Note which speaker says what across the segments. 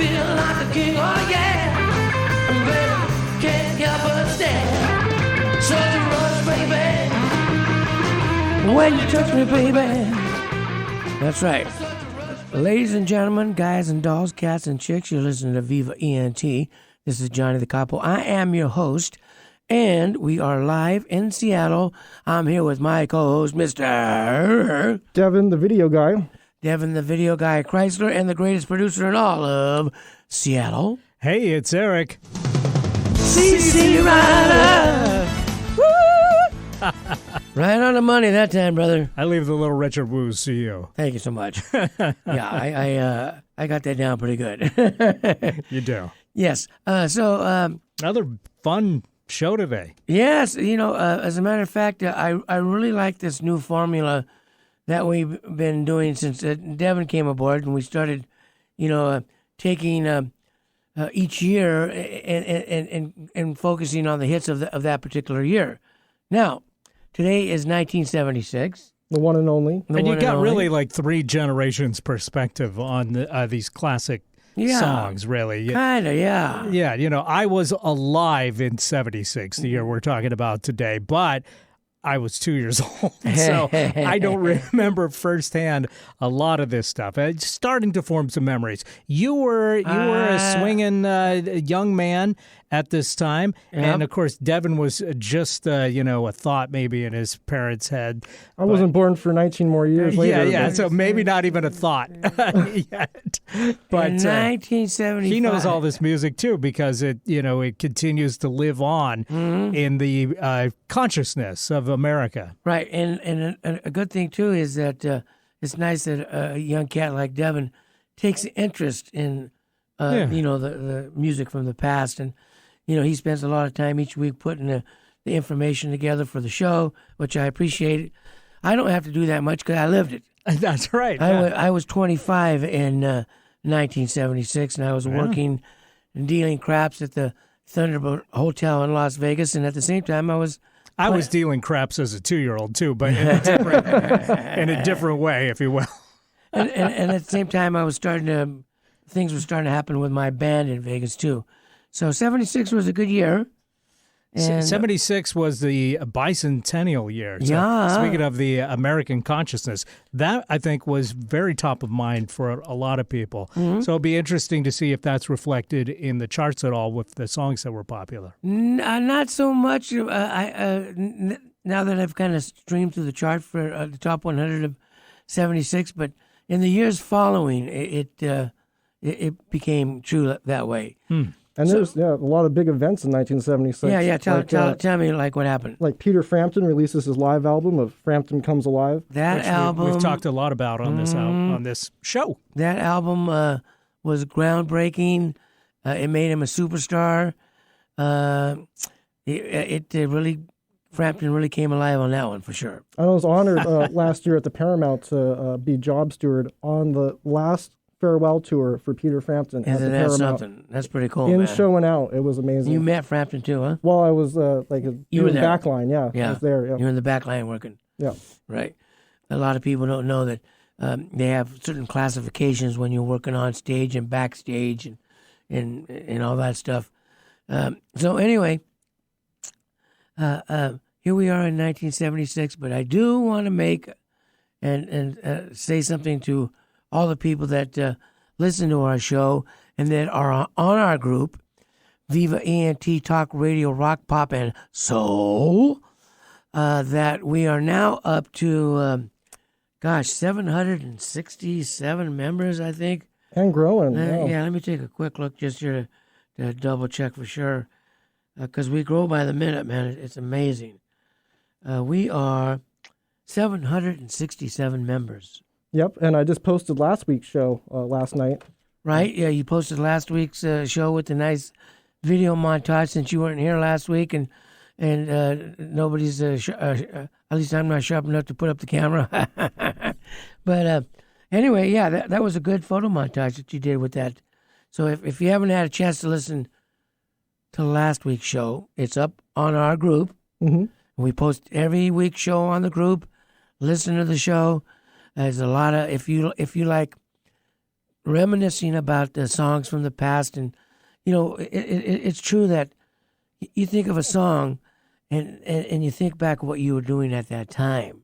Speaker 1: feel like a king, oh yeah. Baby, can't help but stare. Such a rush, baby. When you touch me, baby. That's right. Ladies and gentlemen, guys and dolls, cats and chicks, you're listening to Viva ENT. This is Johnny The Capo. I am your host, and we are live in Seattle. I'm here with my co-host, Mr.
Speaker 2: Devin, the video guy.
Speaker 1: Devin, the video guy, Creisler, and the greatest producer in all of Seattle.
Speaker 3: Hey, it's Eric.
Speaker 1: CC Rider. Right on the money that time, brother.
Speaker 3: I leave the little Richard woos to you.
Speaker 1: Thank you so much. Yeah, I got that down pretty good.
Speaker 3: You do.
Speaker 1: Yes.
Speaker 3: Another fun show today.
Speaker 1: Yes. As a matter of fact, I really like this new formula that we've been doing since Devin came aboard, and we started, taking each year and focusing on the hits of that particular year. Now, today is 1976.
Speaker 2: The one and only.
Speaker 3: And you got really like 3 generations perspective on these classic songs, really.
Speaker 1: Kind of, yeah.
Speaker 3: Yeah, I was alive in 76, the year we're talking about today, but I was 2 years old, so I don't remember firsthand a lot of this stuff. It's starting to form some memories. You were a swinging young man at this time, and of course, Devin was just a thought maybe in his parents' head.
Speaker 2: I wasn't born for 19 more years later.
Speaker 3: Yeah, so maybe not even a thought yet. But
Speaker 1: in 1975,
Speaker 3: he knows all this music too because it continues to live on in the consciousness of America.
Speaker 1: Right, and a good thing too is that it's nice that a young cat like Devin takes interest in the music from the past, and he spends a lot of time each week putting the information together for the show, which I appreciate. I don't have to do that much because I lived it.
Speaker 3: That's right.
Speaker 1: I was 25 in 1976, and I was working and dealing craps at the Thunderbird Hotel in Las Vegas, and at the same time I was
Speaker 3: dealing craps as a 2-year-old too, but in a different way, if you will.
Speaker 1: and at the same time things were starting to happen with my band in Vegas too. So 76 was a good year. And
Speaker 3: 76 was the bicentennial year. So
Speaker 1: yeah.
Speaker 3: Speaking of the American consciousness, that I think was very top of mind for a lot of people. Mm-hmm. So it'll be interesting to see if that's reflected in the charts at all with the songs that were popular.
Speaker 1: Not so much. Now that I've kind of streamed through the chart for the top 100 of 76, but in the years following, it became true that way.
Speaker 2: And there's a lot of big events in 1976.
Speaker 1: Yeah. Tell me like what happened.
Speaker 2: Like Peter Frampton releases his live album of Frampton Comes Alive.
Speaker 1: That album
Speaker 3: we've talked a lot about on this show.
Speaker 1: That album was groundbreaking. It made him a superstar. Frampton really came alive on that one for sure.
Speaker 2: I was honored last year at the Paramount to be job steward on the last farewell tour for Peter Frampton.
Speaker 1: Isn't that something? That's pretty cool,
Speaker 2: in
Speaker 1: man.
Speaker 2: show and out. It was amazing.
Speaker 1: You met Frampton too, huh?
Speaker 2: Well, I was you were in the back line, I was there,
Speaker 1: You were in the back line working.
Speaker 2: Yeah.
Speaker 1: Right. A lot of people don't know that they have certain classifications when you're working on stage and backstage and all that stuff. So anyway, here we are in 1976, but I do want to make and say something to all the people that listen to our show and that are on our group, Viva ENT Talk Radio Rock, Pop, and Soul, that we are now up to, 767 members, I think.
Speaker 2: And growing.
Speaker 1: Yeah, let me take a quick look just here to double check for sure, because we grow by the minute, man. It's amazing. We are 767 members.
Speaker 2: Yep, and I just posted last week's show last night.
Speaker 1: Right, yeah, you posted last week's show with the nice video montage since you weren't here last week, and nobody's, at least I'm not sharp enough to put up the camera. But anyway, yeah, that was a good photo montage that you did with that. So if you haven't had a chance to listen to last week's show, it's up on our group.
Speaker 2: Mm-hmm.
Speaker 1: We post every week's show on the group. Listen to the show. There's a lot of if you like reminiscing about the songs from the past, and it's true that you think of a song, and you think back what you were doing at that time.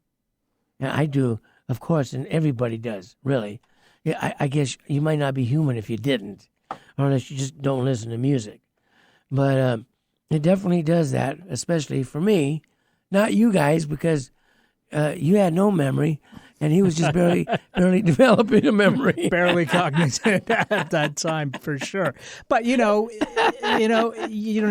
Speaker 1: And I do, of course, and everybody does, really. Yeah, I guess you might not be human if you didn't, or unless you just don't listen to music. But it definitely does that, especially for me. Not you guys, because you had no memory, and he was just barely developing a memory.
Speaker 3: Barely cognizant at that time, for sure. But you don't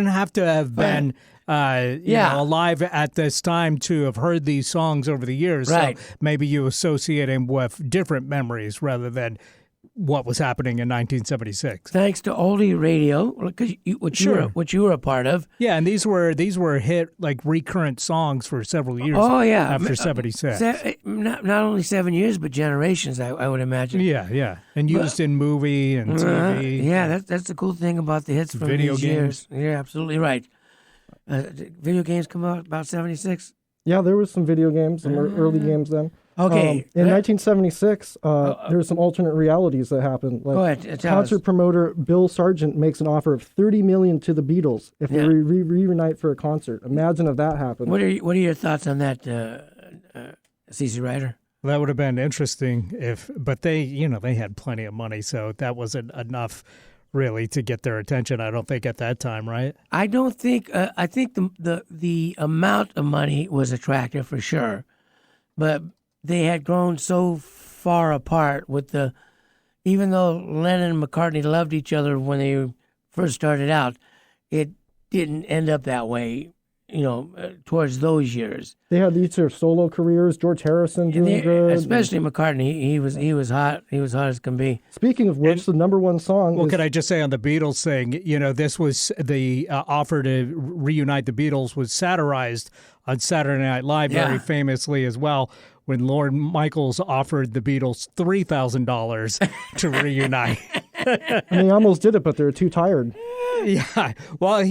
Speaker 3: have to have been alive at this time to have heard these songs over the years.
Speaker 1: Right.
Speaker 3: So maybe you associate him with different memories rather than what was happening in 1976.
Speaker 1: Thanks to oldie radio, because which you were a part of.
Speaker 3: Yeah, and these were hit like recurrent songs for several years.
Speaker 1: Oh yeah,
Speaker 3: after 76.
Speaker 1: Not only 7 years, but generations. I would imagine.
Speaker 3: Yeah, and used in movie and TV.
Speaker 1: Yeah, that's the cool thing about the hits from
Speaker 3: video
Speaker 1: these
Speaker 3: games.
Speaker 1: years. You're absolutely right. Video games come out about 76.
Speaker 2: Yeah, there was some video games, some early games then.
Speaker 1: Okay.
Speaker 2: In 1976, there were some alternate realities that happened. Like,
Speaker 1: go ahead, tell
Speaker 2: concert
Speaker 1: us.
Speaker 2: promoter Bill Sargent makes an offer of $30 million to the Beatles if they reunite for a concert. Imagine if that happened.
Speaker 1: What are your thoughts on that, CC Ryder?
Speaker 3: That would have been interesting but they had plenty of money, so that wasn't enough really to get their attention. I don't think at that time, right?
Speaker 1: I don't think. I think the amount of money was attractive for sure, but they had grown so far apart even though Lennon and McCartney loved each other when they first started out, it didn't end up that way, towards those years.
Speaker 2: They had each their solo careers. George Harrison doing good.
Speaker 1: Especially McCartney. He was hot. He was hot as can be.
Speaker 2: Speaking of which, the number one song
Speaker 3: Well, could I just say on the Beatles thing, this was the offer to reunite the Beatles was satirized on Saturday Night Live very famously as well, when Lorne Michaels offered the Beatles $3,000 to reunite.
Speaker 2: And they almost did it, but they were too tired.
Speaker 3: Yeah. Well,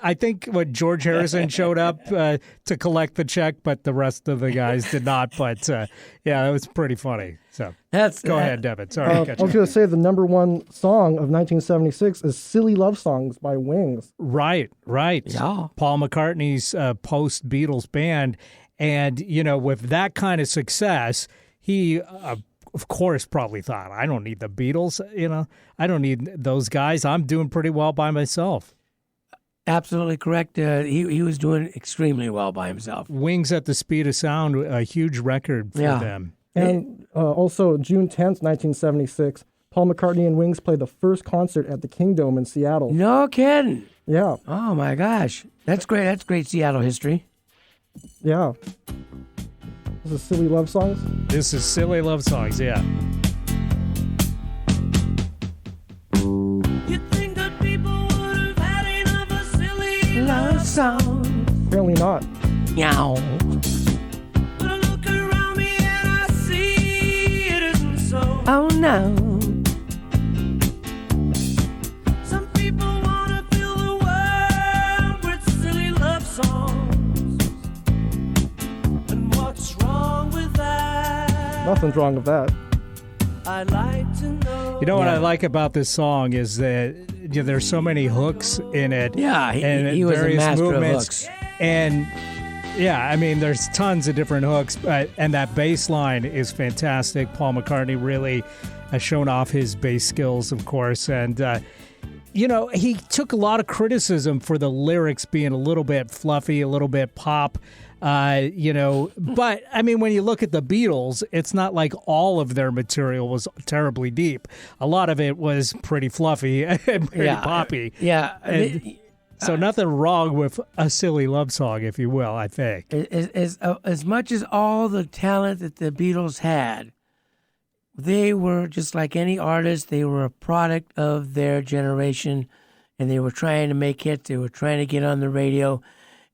Speaker 3: I think when George Harrison showed up to collect the check, but the rest of the guys did not. But it was pretty funny. So go ahead, Devin. Sorry.
Speaker 2: I was going to say the number one song of 1976 is Silly Love Songs by Wings.
Speaker 3: Right.
Speaker 1: Yeah.
Speaker 3: Paul McCartney's post-Beatles band. And, with that kind of success, he, of course, probably thought, I don't need the Beatles, I don't need those guys. I'm doing pretty well by myself.
Speaker 1: Absolutely correct. He was doing extremely well by himself.
Speaker 3: Wings at the Speed of Sound, a huge record for them.
Speaker 2: And also, June 10th, 1976, Paul McCartney and Wings played the first concert at the Kingdome in Seattle.
Speaker 1: No kidding.
Speaker 2: Yeah.
Speaker 1: Oh, my gosh. That's great. That's great Seattle history.
Speaker 2: Yeah. This is Silly Love Songs?
Speaker 3: This is Silly Love Songs, yeah.
Speaker 1: You think that people would have had enough of silly love songs?
Speaker 2: Apparently not.
Speaker 1: Meow. But I look around me and I see it isn't so. Oh, no. Some people want to fill the world with silly love songs. Wrong with that?
Speaker 2: Nothing's wrong with that.
Speaker 1: I'd like to know.
Speaker 3: What I like about this song is that there's so many hooks in it.
Speaker 1: Yeah, he was a master of hooks.
Speaker 3: And there's tons of different hooks, and that bass line is fantastic. Paul McCartney really has shown off his bass skills, of course, and he took a lot of criticism for the lyrics being a little bit fluffy, a little bit pop. But I mean, when you look at the Beatles, it's not like all of their material was terribly deep. A lot of it was pretty fluffy and pretty poppy. So nothing wrong with a silly love song, if you will, I think.
Speaker 1: As much as all the talent that the Beatles had, they were just like any artist. They were a product of their generation, and they were trying to make hits. They were trying to get on the radio.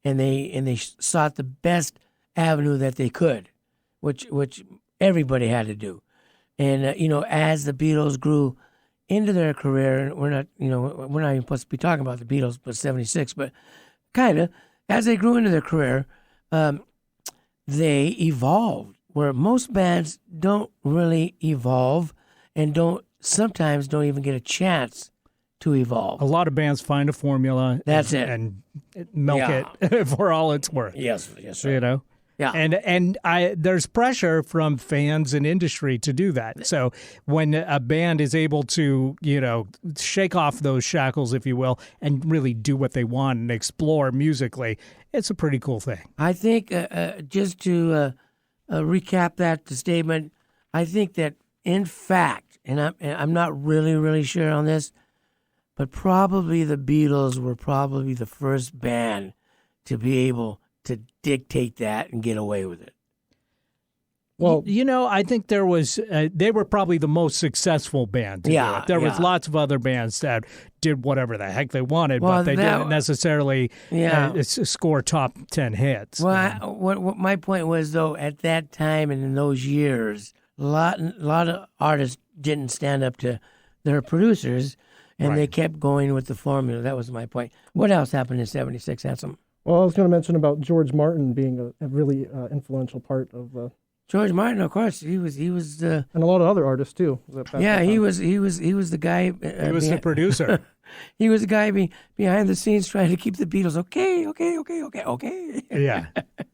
Speaker 1: And they sought the best avenue that they could, which everybody had to do. And as the Beatles grew into their career, and we're not even supposed to be talking about the Beatles, but 76, but kind of as they grew into their career, they evolved. Where most bands don't really evolve and don't sometimes don't even get a chance to evolve.
Speaker 3: A lot of bands find a formula.
Speaker 1: That's it.
Speaker 3: And milk it for all it's worth.
Speaker 1: Yes, sir.
Speaker 3: You know?
Speaker 1: Yeah.
Speaker 3: And there's pressure from fans and industry to do that. So when a band is able to, shake off those shackles, if you will, and really do what they want and explore musically, it's a pretty cool thing.
Speaker 1: I think just to recap that statement, I think that in fact, and I'm not really sure on this, but probably the Beatles were probably the first band to be able to dictate that and get away with it.
Speaker 3: Well, I think there was they were probably the most successful band to do it. There was lots of other bands that did whatever the heck they wanted, but they didn't necessarily score top 10 hits.
Speaker 1: Well, what my point was, though, at that time and in those years, a lot of artists didn't stand up to their producers, and they kept going with the formula. That was my point. What else happened in '76, Handsome?
Speaker 2: Well, I was going to mention about George Martin being a really influential part of.
Speaker 1: George Martin, of course, he was
Speaker 2: and a lot of other artists too.
Speaker 1: He was the guy.
Speaker 3: He was the producer.
Speaker 1: He was the guy behind the scenes trying to keep the Beatles okay.
Speaker 3: Yeah.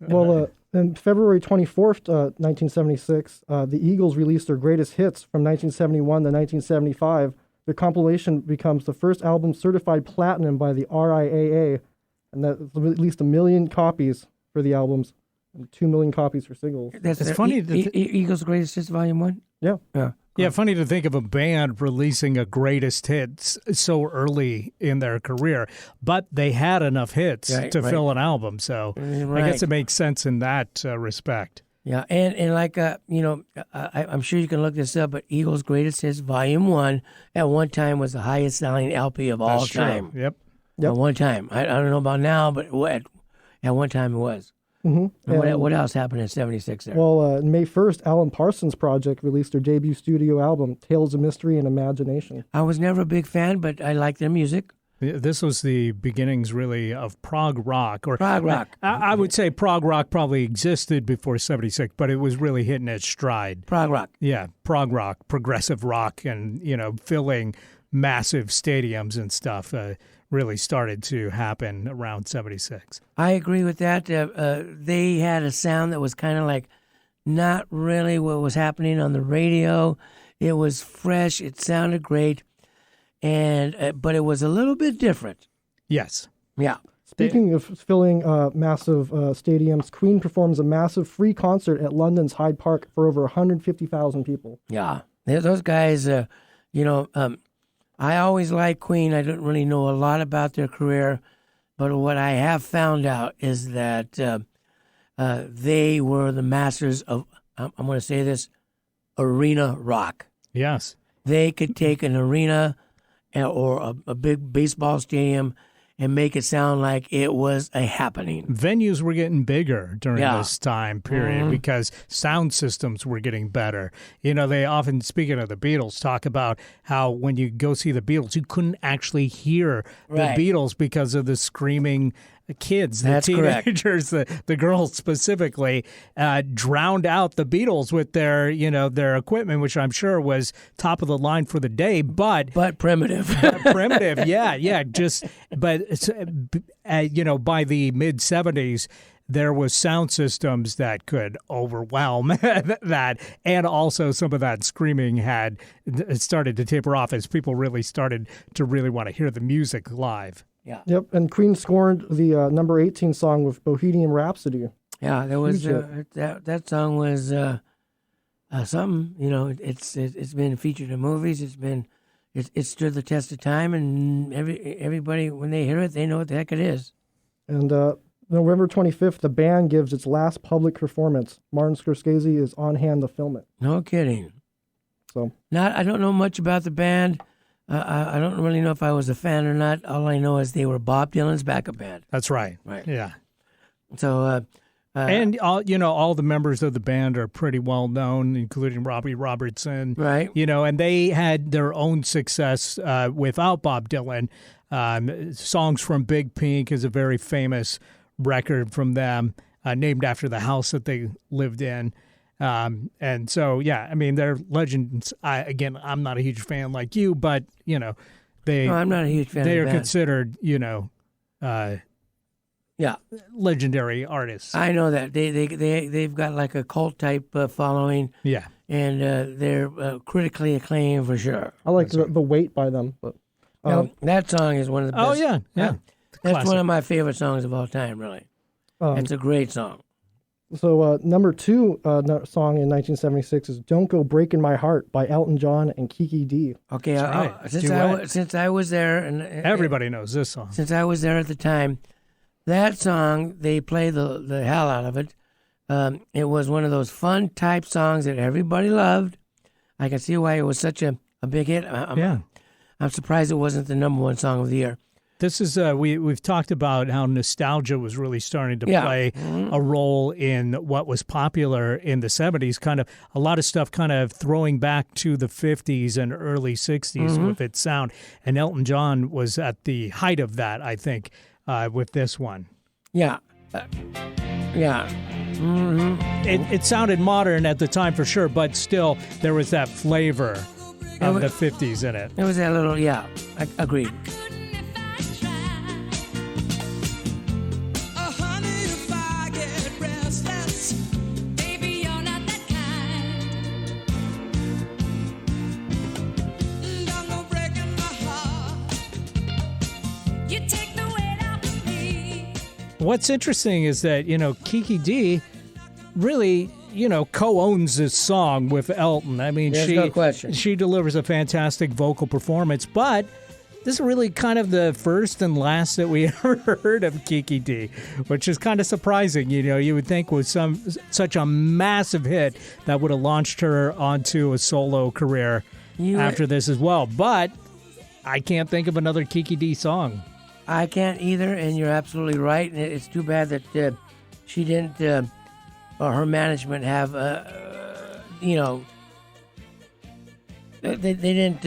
Speaker 2: Well, on February 24th, 1976, the Eagles released their greatest hits from 1971 to 1975. Their compilation becomes the first album certified platinum by the RIAA, and that's at least 1 million copies for the albums and 2 million copies for singles.
Speaker 1: It's funny. Eagles' Greatest Hits, Volume 1?
Speaker 2: Yeah.
Speaker 3: Yeah, funny to think of a band releasing a greatest hits so early in their career, but they had enough hits to fill an album, so I guess it makes sense in that respect.
Speaker 1: Yeah, and like, I'm sure you can look this up, but Eagles' Greatest Hits, Volume 1, at one time was the highest selling LP of all time.
Speaker 3: Yep.
Speaker 1: At one time. I don't know about now, but at one time it was. Mm-hmm. And what else happened in '76 there?
Speaker 2: Well, on May 1st, Alan Parsons Project released their debut studio album, Tales of Mystery and Imagination.
Speaker 1: I was never a big fan, but I liked their music.
Speaker 3: This was the beginnings, really, of prog rock.
Speaker 1: Prog rock.
Speaker 3: I would say prog rock probably existed before '76, but it was really hitting its stride.
Speaker 1: Prog rock.
Speaker 3: Yeah, prog rock, progressive rock, and, filling massive stadiums and stuff really started to happen around '76.
Speaker 1: I agree with that. They had a sound that was kind of like not really what was happening on the radio. It was fresh. It sounded great, and but it was a little bit different.
Speaker 3: Yes.
Speaker 1: Yeah.
Speaker 2: Speaking of filling massive stadiums, Queen performs a massive free concert at London's Hyde Park for over 150,000 people.
Speaker 1: Yeah. Those guys, I always liked Queen. I didn't really know a lot about their career, but what I have found out is that they were the masters of, I'm going to say this, arena rock.
Speaker 3: Yes.
Speaker 1: They could take an arena or a big baseball stadium and make it sound like it was a happening.
Speaker 3: Venues were getting bigger during this time period because sound systems were getting better. They often, speaking of the Beatles, talk about how when you go see the Beatles, you couldn't actually hear the Beatles because of the screaming kids, the teenagers, the girls specifically, drowned out the Beatles with their equipment, which I'm sure was top of the line for the day, but
Speaker 1: primitive.
Speaker 3: Primitive, yeah. By the mid '70s, there was sound systems that could overwhelm that, and also some of that screaming had started to taper off as people really started to really want to hear the music live.
Speaker 1: Yeah.
Speaker 2: Yep, and Queen scored the number 18 song with Bohemian Rhapsody.
Speaker 1: Yeah, there was that song was something. It's been featured in movies. It stood the test of time, and everybody when they hear it, they know what the heck it is.
Speaker 2: And November 25th, the band gives its last public performance. Martin Scorsese is on hand to film it.
Speaker 1: No kidding.
Speaker 2: So
Speaker 1: I don't know much about the band. I don't really know if I was a fan or not. All I know is they were Bob Dylan's backup band.
Speaker 3: That's right.
Speaker 1: Right.
Speaker 3: Yeah.
Speaker 1: So,
Speaker 3: and all the members of the band are pretty well known, including Robbie Robertson.
Speaker 1: Right.
Speaker 3: And they had their own success without Bob Dylan. Songs from Big Pink is a very famous record from them, named after the house that they lived in. And so, yeah, I mean, they're legends. I'm not a huge fan like you, but,
Speaker 1: No, I'm not a huge fan
Speaker 3: they
Speaker 1: of
Speaker 3: are
Speaker 1: the band.
Speaker 3: considered,
Speaker 1: Yeah,
Speaker 3: legendary artists.
Speaker 1: I know that. They've got like a cult-type following.
Speaker 3: Yeah.
Speaker 1: And they're critically acclaimed for sure.
Speaker 2: I like the Weight by them. But
Speaker 1: Now, that song is one of the best.
Speaker 3: Oh, yeah.
Speaker 1: That's
Speaker 3: Classic.
Speaker 1: one of my favorite songs of all time, really. It's a great song.
Speaker 2: So number 2 song in 1976 is "Don't Go Breaking My Heart" by Elton John and Kiki D.
Speaker 1: Okay,
Speaker 3: right.
Speaker 1: since I was there, and
Speaker 3: Everybody knows this song.
Speaker 1: since I was there at the time, that song they play the hell out of it. It was one of those fun type songs that everybody loved. I can see why it was such a big hit. I'm surprised it wasn't the number 1 song of the year.
Speaker 3: This is we've talked about how nostalgia was really starting to play a role in what was popular in the 70s. Kind of a lot of stuff kind of throwing back to the 50s and early 60s with its sound. And Elton John was at the height of that, I think, with this one.
Speaker 1: Yeah. Yeah.
Speaker 3: It sounded modern at the time for sure, but still there was that flavor of the 50s in it.
Speaker 1: It was that little, agreed.
Speaker 3: What's interesting is that, Kiki D really, co-owns this song with Elton. I mean,
Speaker 1: There's no question.
Speaker 3: She delivers a fantastic vocal performance, but this is really kind of the first and last that we ever heard of Kiki D, which is kind of surprising. You would think with such a massive hit that would have launched her onto a solo career after this as well. But I can't think of another Kiki D song.
Speaker 1: I can't either, and you're absolutely right. And it's too bad that she didn't, or her management have, they didn't,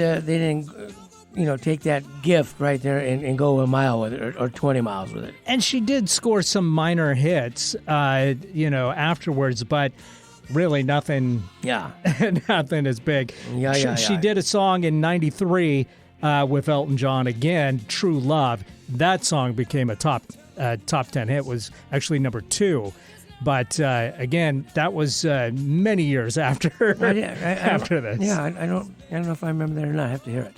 Speaker 1: take that gift right there and go a mile with it or 20 miles with it.
Speaker 3: And she did score some minor hits, afterwards, but really nothing.
Speaker 1: Yeah,
Speaker 3: nothing as big.
Speaker 1: She
Speaker 3: did a song in '93 with Elton John again, "True Love." That song became a top 10 hit. Was actually number 2, but again, that was many years after after this.
Speaker 1: Yeah, I don't know if I remember that or not. I have to hear it.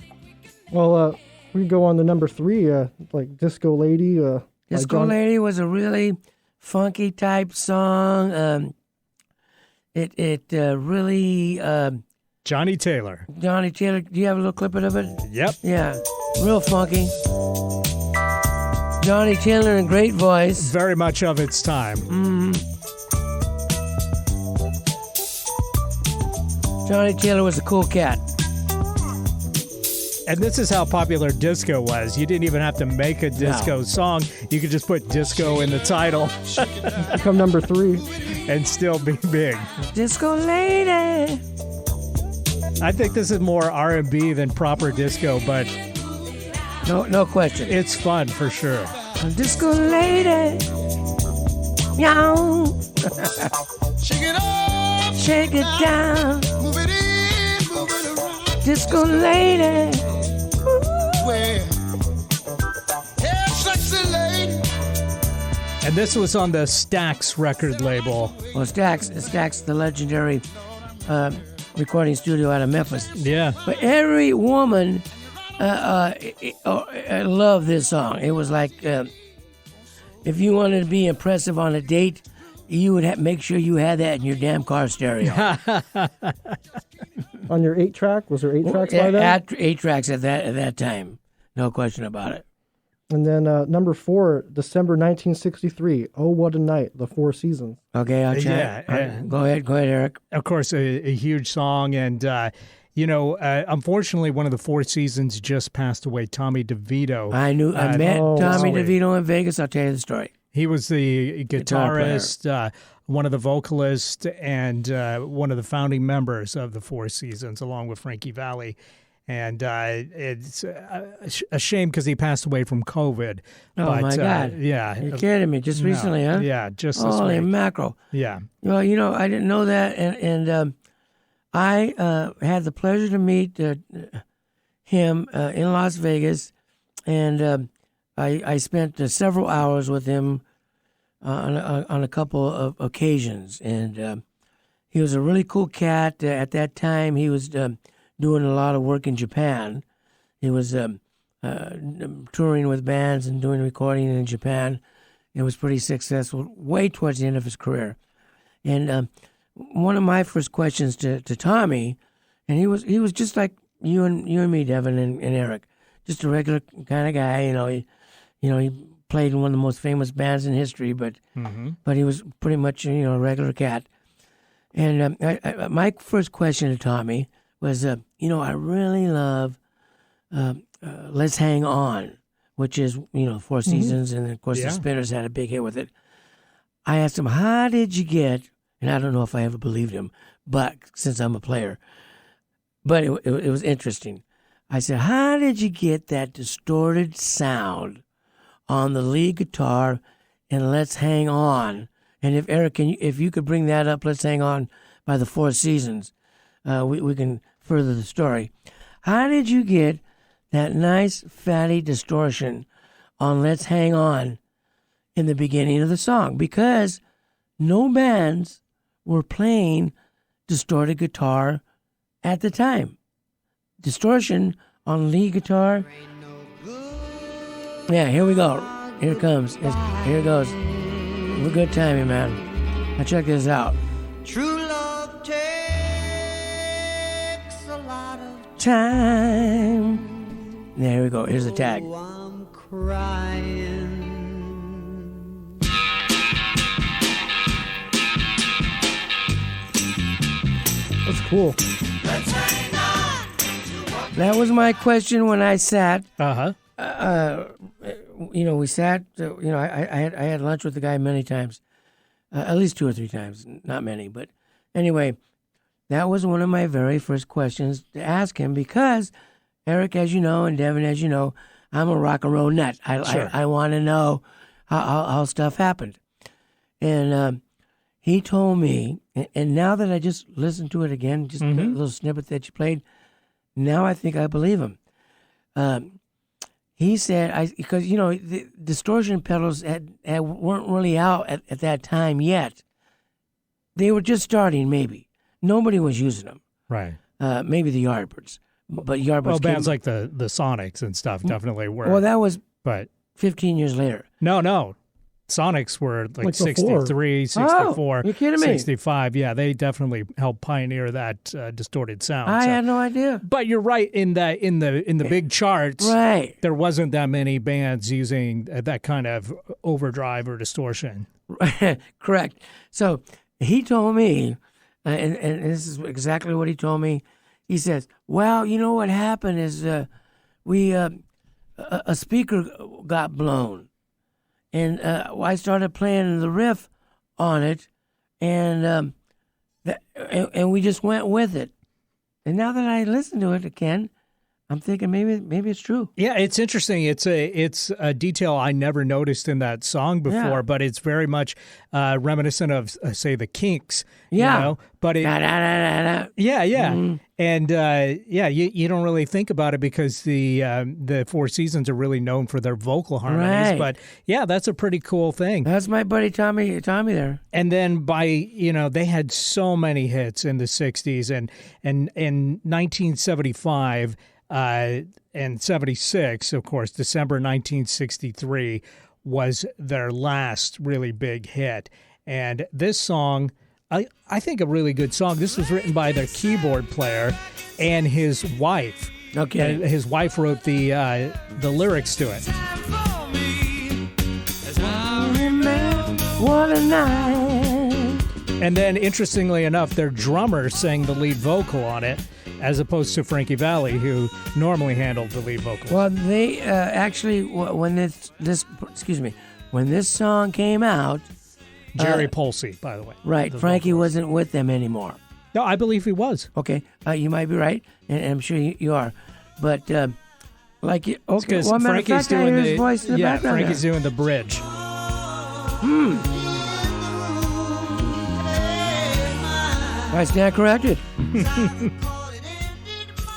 Speaker 2: Well, we go on to number 3, like "Disco Lady."
Speaker 1: Disco Lady was a really funky type song. It really.
Speaker 3: Johnny Taylor.
Speaker 1: Johnny Taylor. Do you have a little clip of it?
Speaker 3: Yep.
Speaker 1: Yeah, real funky. Johnny Taylor, a great voice.
Speaker 3: Very much of its time.
Speaker 1: Johnny Taylor was a cool cat.
Speaker 3: And this is how popular disco was. You didn't even have to make a disco song. You could just put disco in the title.
Speaker 2: Become number 3.
Speaker 3: And still be big.
Speaker 1: Disco Lady.
Speaker 3: I think this is more R&B than proper disco, but
Speaker 1: no question.
Speaker 3: It's fun for sure.
Speaker 1: Disco Lady. Yow.
Speaker 4: Shake it up.
Speaker 1: Shake it down.
Speaker 4: Move it in, move it around.
Speaker 1: Disco Lady.
Speaker 4: Where? Yeah, sexy lady.
Speaker 3: And this was on the Stax record label.
Speaker 1: Well, Stax, the legendary recording studio out of Memphis.
Speaker 3: Yeah.
Speaker 1: But every woman loved this song. It was like if you wanted to be impressive on a date, you would make sure you had that in your damn car stereo.
Speaker 2: On your 8-track? Was there 8 tracks by that?
Speaker 1: 8 tracks at that time. No question about it.
Speaker 2: And then number 4, December 1963, "Oh What a Night," The Four Seasons.
Speaker 1: Okay, I'll check.
Speaker 3: Yeah.
Speaker 1: Go ahead, Eric.
Speaker 3: Of course, a huge song. And, unfortunately, one of the Four Seasons just passed away, Tommy DeVito.
Speaker 1: I met Tommy
Speaker 3: wow.
Speaker 1: DeVito in Vegas. I'll tell you the story.
Speaker 3: He was the guitarist, one of the vocalists, and one of the founding members of the Four Seasons, along with Frankie Valli. And it's a shame because he passed away from COVID.
Speaker 5: Oh,
Speaker 3: but,
Speaker 5: my God.
Speaker 3: Yeah.
Speaker 5: You're kidding me. Just recently, huh?
Speaker 3: Yeah, just this
Speaker 5: Holy
Speaker 3: week.
Speaker 5: mackerel.
Speaker 3: Yeah.
Speaker 5: Well, I didn't know that. And I had the pleasure to meet him in Las Vegas. And I spent several hours with him on a couple of occasions. And he was a really cool cat. At that time, he was doing a lot of work in Japan. He was touring with bands and doing recording in Japan. It was pretty successful way towards the end of his career. And one of my first questions to Tommy, and he was just like you and me, Devin and Eric, just a regular kind of guy. He played in one of the most famous bands in history, but he was pretty much a regular cat. And my first question to Tommy was, I really love Let's Hang On, which is, Four Seasons, and of course the Spinners had a big hit with it. I asked him, how did you get, and I don't know if I ever believed him, but since I'm a player, but it was interesting. I said, how did you get that distorted sound on the lead guitar in Let's Hang On? And if Eric, if you could bring that up, Let's Hang On by the Four Seasons, we can further the story. How did you get that nice fatty distortion on Let's Hang On in the beginning of the song? Because no bands were playing distorted guitar at the time. Distortion on lead guitar. Yeah, here we go. Here it comes. Here it goes. We're good timing, man. Now check this out.
Speaker 1: True love takes a lot of
Speaker 5: Time. Yeah, here we go. Here's the tag.
Speaker 1: I'm crying.
Speaker 2: That's cool.
Speaker 5: That was my question when I sat.
Speaker 3: Uh-huh.
Speaker 5: We sat. I had lunch with the guy many times, at least 2 or 3 times. Not many, but anyway, that was one of my very first questions to ask him because Eric, as you know, and Devin, as you know, I'm a rock and roll nut. I want to know how stuff happened, and he told me. And now that I just listened to it again, just a little snippet that you played, now I think I believe him. He said, because the distortion pedals weren't really out at that time yet. They were just starting, maybe. Nobody was using them.
Speaker 3: Right.
Speaker 5: Maybe the Yardbirds. But Yardbirds
Speaker 3: Well, bands like the Sonics and stuff definitely were.
Speaker 5: Well, that was
Speaker 3: but
Speaker 5: 15 years later.
Speaker 3: No. Sonics were like
Speaker 2: before.
Speaker 3: 63, 64,
Speaker 5: you're kidding me.
Speaker 3: 65. Yeah, they definitely helped pioneer that distorted sound.
Speaker 5: I had no idea.
Speaker 3: But you're right in the big charts.
Speaker 5: Right.
Speaker 3: There wasn't that many bands using that kind of overdrive or distortion.
Speaker 5: Correct. So he told me, and this is exactly what he told me. He says, "Well, you know what happened is a speaker got blown." And I started playing the riff on it, and we just went with it. And now that I listen to it again, I'm thinking maybe it's true.
Speaker 3: Yeah, it's interesting. It's a detail I never noticed in that song before, but it's very much reminiscent of, say, the Kinks.
Speaker 5: Yeah.
Speaker 3: You know? But
Speaker 5: Da, da, da, da, da.
Speaker 3: Yeah.
Speaker 5: Mhm.
Speaker 3: And you don't really think about it because the Four Seasons are really known for their vocal harmonies.
Speaker 5: Right.
Speaker 3: But yeah, that's a pretty cool thing.
Speaker 5: That's my buddy Tommy there.
Speaker 3: And then they had so many hits in the 60s and in 1975 and 76, of course, December 1963 was their last really big hit. And this song, I think a really good song. This was written by their keyboard player and his wife.
Speaker 5: Okay.
Speaker 3: And his wife wrote the lyrics to it.
Speaker 5: What a night.
Speaker 3: And then, interestingly enough, their drummer sang the lead vocal on it, as opposed to Frankie Valli, who normally handled the lead vocal.
Speaker 5: Well, they actually, when this song came out,
Speaker 3: Jerry Polsey, by the way.
Speaker 5: right, Frankie wasn't with them anymore.
Speaker 3: No, I believe he was.
Speaker 5: Okay, you might be right, and I'm sure you are. But like, okay,
Speaker 3: Because
Speaker 5: well, matter of
Speaker 3: Frankie's
Speaker 5: fact, I
Speaker 3: doing
Speaker 5: hear his voice in the background.
Speaker 3: Frankie's doing the bridge.
Speaker 5: I stand corrected.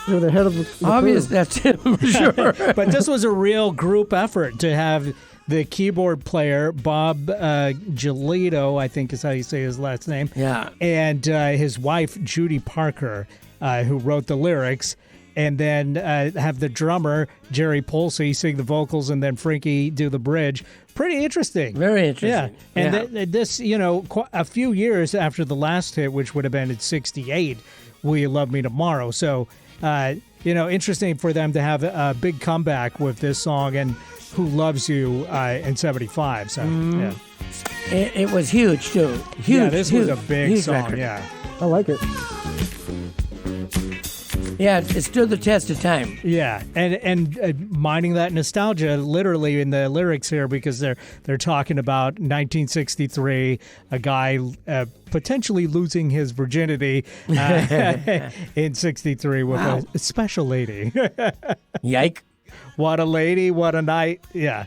Speaker 2: You're the head of the
Speaker 5: Obvious,
Speaker 2: crew.
Speaker 5: that's it for sure.
Speaker 3: But this was a real group effort to have the keyboard player, Bob Gelito, I think is how you say his last name,
Speaker 5: Yeah.
Speaker 3: and his wife, Judy Parker, who wrote the lyrics, and then have the drummer, Jerry Polsey, sing the vocals, and then Frankie do the bridge. Pretty interesting.
Speaker 5: Very interesting.
Speaker 3: Yeah. And
Speaker 5: Yeah.
Speaker 3: this, a few years after the last hit, which would have been in 68, Will You Love Me Tomorrow? So, interesting for them to have a big comeback with this song and Who Loves You in 75. So, yeah.
Speaker 5: It was huge, too. Huge.
Speaker 3: Yeah, this was a big
Speaker 5: huge
Speaker 3: song,
Speaker 5: record.
Speaker 3: yeah.
Speaker 2: I like it.
Speaker 5: Yeah, it stood the test of time.
Speaker 3: Yeah, and mining that nostalgia literally in the lyrics here, because they're talking about 1963, a guy potentially losing his virginity in 63 with a special lady.
Speaker 5: Yike.
Speaker 3: What a lady, what a night. Yeah.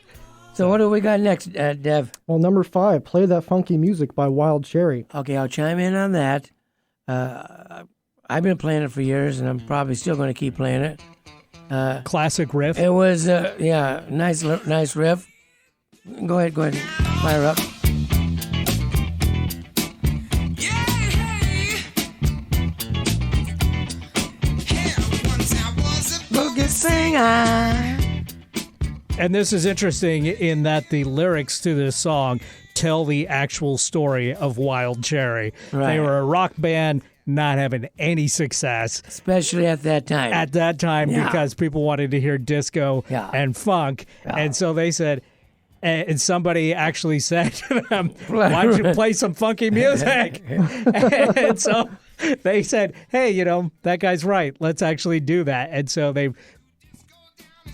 Speaker 5: So what do we got next, Dev?
Speaker 2: Well, number 5, Play That Funky Music by Wild Cherry.
Speaker 5: Okay, I'll chime in on that. I've been playing it for years, and I'm probably still going to keep playing it.
Speaker 3: Classic riff.
Speaker 5: It was, nice riff. Go ahead, fire up. Boogie singer.
Speaker 3: And this is interesting in that the lyrics to this song tell the actual story of Wild Cherry.
Speaker 5: Right.
Speaker 3: They were a rock band not having any success
Speaker 5: Especially at that time. Yeah.
Speaker 3: because people wanted to hear disco
Speaker 5: Yeah.
Speaker 3: and funk.
Speaker 5: Yeah.
Speaker 3: And so they said, and somebody actually said to them, why don't you play some funky music? And so they said, hey, that guy's right. Let's actually do that. And so they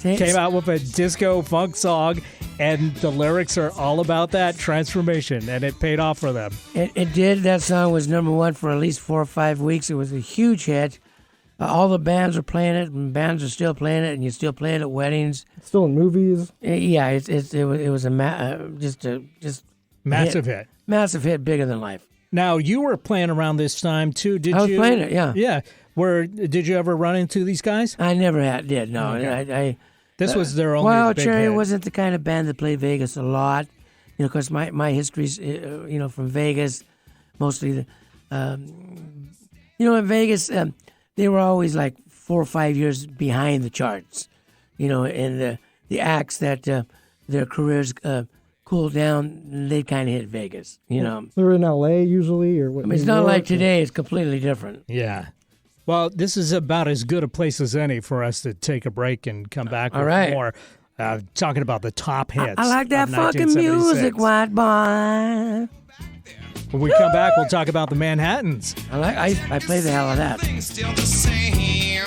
Speaker 3: came out with a disco funk song, and the lyrics are all about that transformation, and it paid off for them.
Speaker 5: It did. That song was number one for at least 4 or 5 weeks. It was a huge hit. All the bands were playing it, and bands are still playing it, and you still play it at weddings.
Speaker 2: Still in movies.
Speaker 5: Yeah, it was a
Speaker 3: Massive hit.
Speaker 5: massive hit, bigger than life.
Speaker 3: Now, you were playing around this time, too. Did
Speaker 5: I was
Speaker 3: you?
Speaker 5: playing it, yeah.
Speaker 3: Yeah. Did you ever run into these guys?
Speaker 5: I never did. No,
Speaker 3: Okay. This was their only
Speaker 5: Wild
Speaker 3: big
Speaker 5: Cherry
Speaker 3: hit.
Speaker 5: wasn't the kind of band that played Vegas a lot. Because my history's from Vegas, mostly. In Vegas, they were always like 4 or 5 years behind the charts. And the acts that their careers cooled down, they kind of hit Vegas.
Speaker 2: They're in L.A. usually, or what?
Speaker 5: I mean, it's not like today. It's completely different.
Speaker 3: Yeah. Well, this is about as good a place as any for us to take a break and come back with more. Talking about the top hits.
Speaker 5: I like that
Speaker 3: of
Speaker 5: fucking
Speaker 3: 1976.
Speaker 5: music, white boy.
Speaker 3: When we come back, we'll talk about the Manhattans.
Speaker 5: I play the hell of that.
Speaker 4: Things still the same.